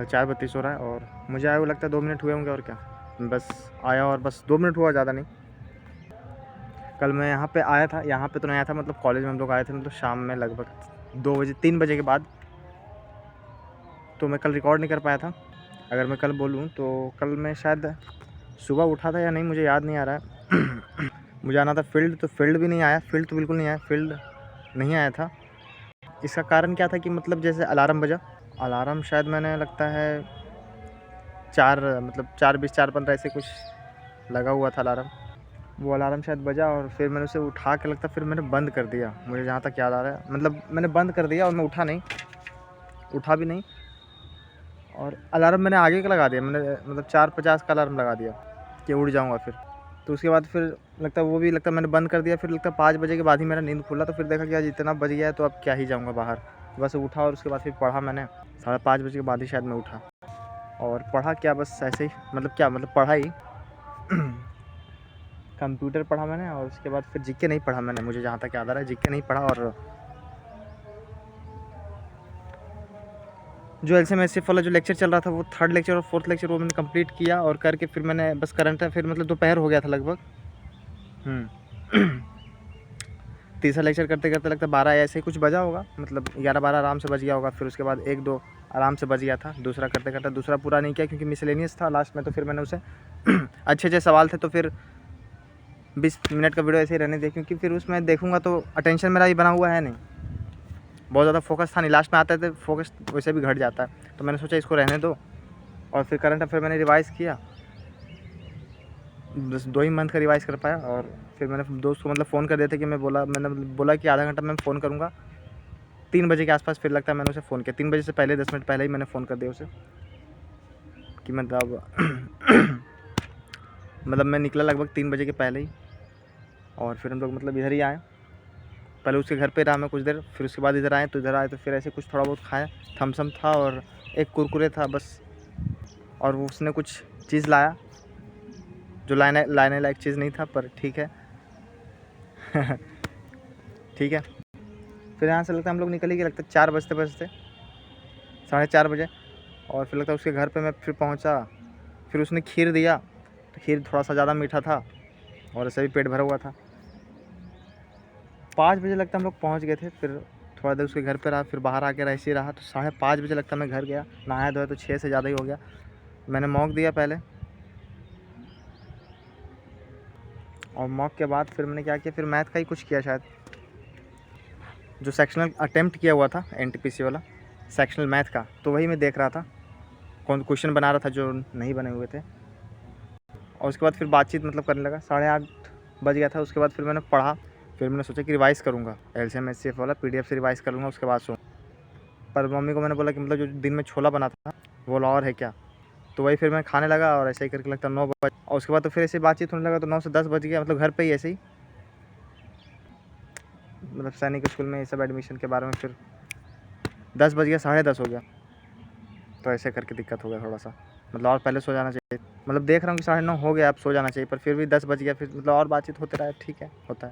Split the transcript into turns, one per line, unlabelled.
4:32 हो रहा है और मुझे आए हुए लगता है 2 मिनट हुए होंगे और क्या। बस आया और बस 2 मिनट हुआ, ज़्यादा नहीं। कल मैं यहाँ पे आया था, यहाँ पे तो नहीं आया था, मतलब कॉलेज में हम लोग आए थे, मतलब शाम में लगभग 2 बजे 3 बजे के बाद। तो मैं कल रिकॉर्ड नहीं कर पाया था। अगर मैं कल बोलूँ तो कल मैं शायद सुबह उठा था या नहीं, मुझे याद नहीं आ रहा है। मुझे आना था फील्ड, तो फील्ड भी नहीं आया, फील्ड तो बिल्कुल नहीं आया, फील्ड नहीं आया था। इसका कारण क्या था कि मतलब जैसे अलार्म बजा, अलार्म शायद मैंने लगता है 4:20 4:15 ऐसे कुछ लगा हुआ था अलार्म। वो अलार्म शायद बजा और फिर मैंने उसे उठा के लगता फिर मैंने बंद कर दिया, मुझे जहाँ तक याद आ रहा है। मतलब मैंने बंद कर दिया और मैं उठा भी नहीं। और अलार्म मैंने आगे का लगा दिया, मैंने मतलब 4:50 का अलार्म लगा दिया कि उठ जाऊँगा फिर। तो उसके बाद फिर लगता है वो भी लगता है मैंने बंद कर दिया। फिर लगता है 5 बजे के बाद ही मेरा नींद खुला, तो फिर देखा कि आज इतना बज गया है तो अब क्या ही जाऊँगा बाहर। बस उठा और उसके बाद फिर पढ़ा मैंने, 5:30 बजे के बाद ही शायद मैं उठा। और पढ़ा क्या, बस ऐसे ही, मतलब पढ़ा ही। कंप्यूटर पढ़ा मैंने और उसके बाद फिर जीके नहीं पढ़ा मैंने, मुझे जहाँ तक याद आ रहा है जीके नहीं पढ़ा। और जो एलसीएम वाला जो लेक्चर चल रहा था वो 3rd लेक्चर और 4th लेक्चर वो मैंने कंप्लीट किया और करके फिर मैंने बस करंट है, फिर मतलब दोपहर हो गया था लगभग। तीसरा लेक्चर करते करते लगता 12 ऐसे ही कुछ बजा होगा, मतलब 11-12 आराम से बज गया होगा। फिर उसके बाद 1-2 आराम से बज गया था। दूसरा करते करते दूसरा पूरा नहीं किया क्योंकि मिसलेनियस था लास्ट में, तो फिर मैंने उसे अच्छे सवाल थे तो फिर 20 मिनट का वीडियो ऐसे ही रहने दिया, क्योंकि फिर उसमें देखूंगा तो अटेंशन मेरा ये बना हुआ है नहीं, बहुत ज़्यादा फोकस था नहीं। लास्ट में आता है तो फोकस वैसे भी घट जाता है, तो मैंने सोचा इसको रहने दो। और फिर करंट अफेयर मैंने रिवाइज़ किया, बस 2 ही मंथ का रिवाइज़ कर पाया। और फिर मैंने दोस्त को मतलब फ़ोन कर दिया था कि मैंने बोला कि आधा घंटा मैं फ़ोन करूँगा। 3 बजे के आसपास फिर लगता है मैंने उसे फ़ोन किया। 3 बजे से पहले 10 मिनट पहले ही मैंने फ़ोन कर दिया उसे कि मतलब मतलब मैं निकला लगभग 3 बजे के पहले ही। और फिर हम लोग मतलब इधर ही आए, पहले उसके घर पे रहा मैं कुछ देर, फिर उसके बाद इधर आए। तो फिर ऐसे कुछ थोड़ा बहुत खाया, थम्स अप था और एक कुरकुरे था बस। और वो उसने कुछ चीज़ लाया जो लाने लायक चीज़ नहीं था, पर ठीक है। ठीक है। फिर यहाँ से लगता है हम लोग निकल ही गए, लगता है 4 बजते 4:30 बजे। और फिर लगता है उसके घर पे मैं फिर पहुँचा, फिर उसने खीर दिया, तो खीर थोड़ा सा ज़्यादा मीठा था और ऐसे भी पेट भरा हुआ था। 5 बजे लगता है हम लोग पहुँच गए थे। फिर थोड़ा देर उसके घर पे रहा, फिर बाहर आके ऐसे ही रहा, तो 5:30 बजे लगता है मैं घर गया। नहाया धोया तो 6 से ज़्यादा ही हो गया। मैंने मॉक दिया पहले, और मॉक के बाद फिर मैंने क्या किया, फिर मैथ का ही कुछ किया शायद, जो सेक्शनल अटेम्प्ट किया हुआ था एनटीपीसी वाला सेक्शनल मैथ का, तो वही मैं देख रहा था, कौन क्वेश्चन बना रहा था जो नहीं बने हुए थे। और उसके बाद फिर बातचीत मतलब करने लगा, 8:30 बज गया था। उसके बाद फिर मैंने पढ़ा, फिर मैंने सोचा कि रिवाइज़ करूँगा एलसीएम एचसीएफ वाला पीडीएफ से रिवाइज़ कर लूँगा, उसके बाद सो। पर मम्मी को मैंने बोला कि मतलब जो दिन में छोला बना था वो और है क्या, तो वही फिर मैं खाने लगा। और ऐसे ही करके लगता 9 बजे, और उसके बाद तो फिर ऐसे बातचीत होने लगा, तो 9 से 10 बज गया, मतलब घर पे ही ऐसे ही, मतलब सैनिक स्कूल में ये सब एडमिशन के बारे में। फिर 10 बज गया, 10:30 हो गया, तो ऐसे करके दिक्कत हो गया थोड़ा सा। मतलब और पहले सो जाना चाहिए, मतलब देख रहा हूँ कि 9:30 हो गया, अब सो जाना चाहिए, पर फिर भी 10 बज गया। फिर मतलब और बातचीत होते रहा, ठीक है, होता है।